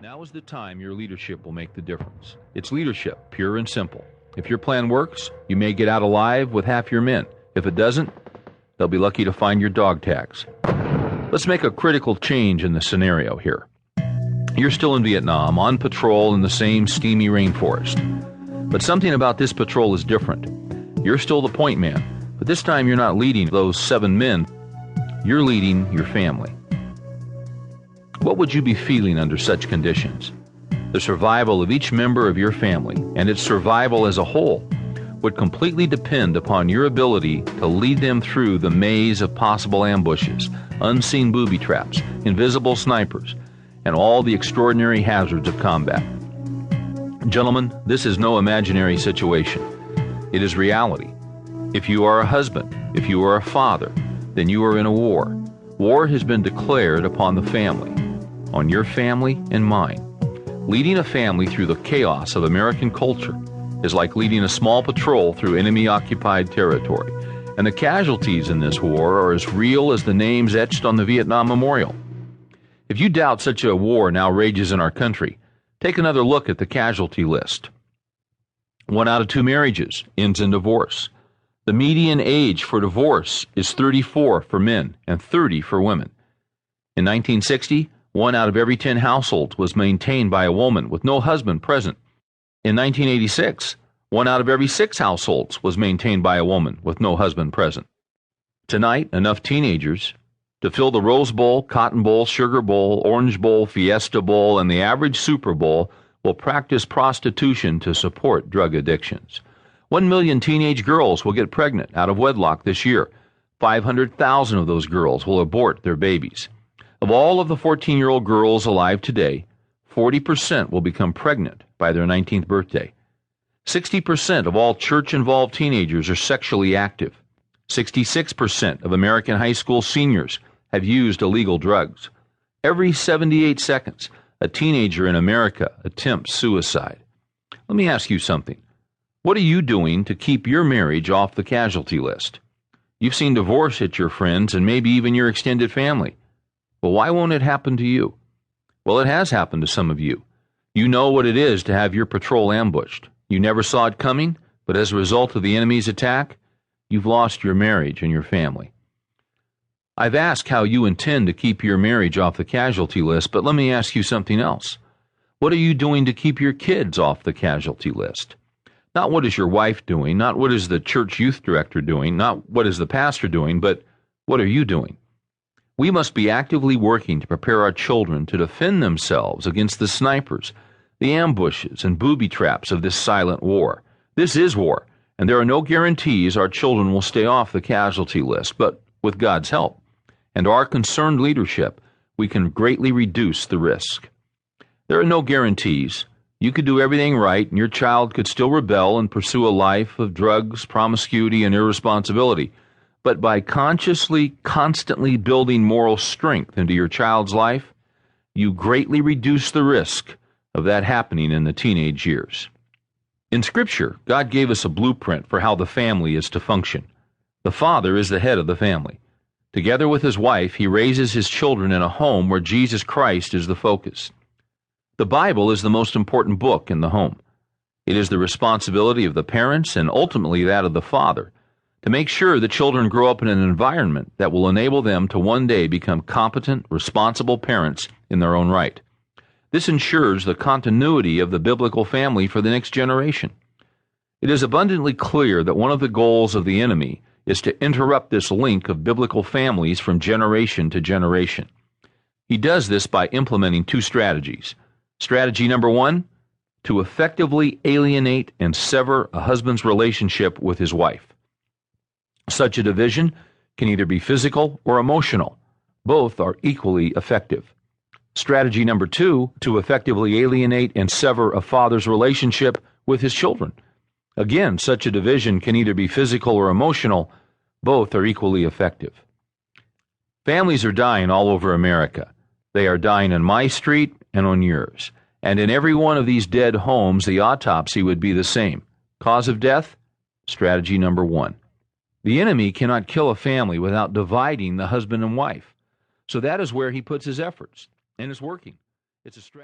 Now is the time your leadership will make the difference. It's leadership, pure and simple. If your plan works, you may get out alive with half your men. If it doesn't, they'll be lucky to find your dog tags. Let's make a critical change in the scenario here. You're still in Vietnam, on patrol in the same steamy rainforest. But something about this patrol is different. You're still the point man, but this time you're not leading those 7 men. You're leading your family. What would you be feeling under such conditions? The survival of each member of your family, and its survival as a whole, would completely depend upon your ability to lead them through the maze of possible ambushes, unseen booby traps, invisible snipers, and all the extraordinary hazards of combat. Gentlemen, this is no imaginary situation. It is reality. If you are a husband, if you are a father, then you are in a war. War has been declared upon the family, on your family and mine. Leading a family through the chaos of American culture is like leading a small patrol through enemy-occupied territory, and the casualties in this war are as real as the names etched on the Vietnam Memorial. If you doubt such a war now rages in our country, take another look at the casualty list. 1 out of 2 marriages ends in divorce. The median age for divorce is 34 for men and 30 for women. In 1960, 1 out of every 10 households was maintained by a woman with no husband present. In 1986, 1 out of every 6 households was maintained by a woman with no husband present. Tonight, enough teenagers to fill the Rose Bowl, Cotton Bowl, Sugar Bowl, Orange Bowl, Fiesta Bowl, and the average Super Bowl will practice prostitution to support drug addictions. 1 million teenage girls will get pregnant out of wedlock this year. 500,000 of those girls will abort their babies. Of all of the 14-year-old girls alive today, 40% will become pregnant by their 19th birthday. 60% of all church-involved teenagers are sexually active. 66% of American high school seniors have used illegal drugs. Every 78 seconds, a teenager in America attempts suicide. Let me ask you something. What are you doing to keep your marriage off the casualty list? You've seen divorce hit your friends and maybe even your extended family. Well, why won't it happen to you? Well, it has happened to some of you. You know what it is to have your patrol ambushed. You never saw it coming, but as a result of the enemy's attack, you've lost your marriage and your family. I've asked how you intend to keep your marriage off the casualty list, but let me ask you something else. What are you doing to keep your kids off the casualty list? Not what is your wife doing, not what is the church youth director doing, not what is the pastor doing, but what are you doing? We must be actively working to prepare our children to defend themselves against the snipers, the ambushes, and booby traps of this silent war. This is war, and there are no guarantees our children will stay off the casualty list, but with God's help and our concerned leadership, we can greatly reduce the risk. There are no guarantees. You could do everything right, and your child could still rebel and pursue a life of drugs, promiscuity, and irresponsibility. But by consciously, constantly building moral strength into your child's life, you greatly reduce the risk of that happening in the teenage years. In Scripture, God gave us a blueprint for how the family is to function. The father is the head of the family. Together with his wife, he raises his children in a home where Jesus Christ is the focus. The Bible is the most important book in the home. It is the responsibility of the parents and ultimately that of the father to make sure the children grow up in an environment that will enable them to one day become competent, responsible parents in their own right. This ensures the continuity of the biblical family for the next generation. It is abundantly clear that one of the goals of the enemy is to interrupt this link of biblical families from generation to generation. He does this by implementing 2 strategies. Strategy number 1, to effectively alienate and sever a husband's relationship with his wife. Such a division can either be physical or emotional. Both are equally effective. Strategy number 2, to effectively alienate and sever a father's relationship with his children. Again, such a division can either be physical or emotional. Both are equally effective. Families are dying all over America. They are dying on my street and on yours. And in every one of these dead homes, the autopsy would be the same. Cause of death? Strategy number 1. The enemy cannot kill a family without dividing the husband and wife. So that is where he puts his efforts, and it's working. It's a strategy.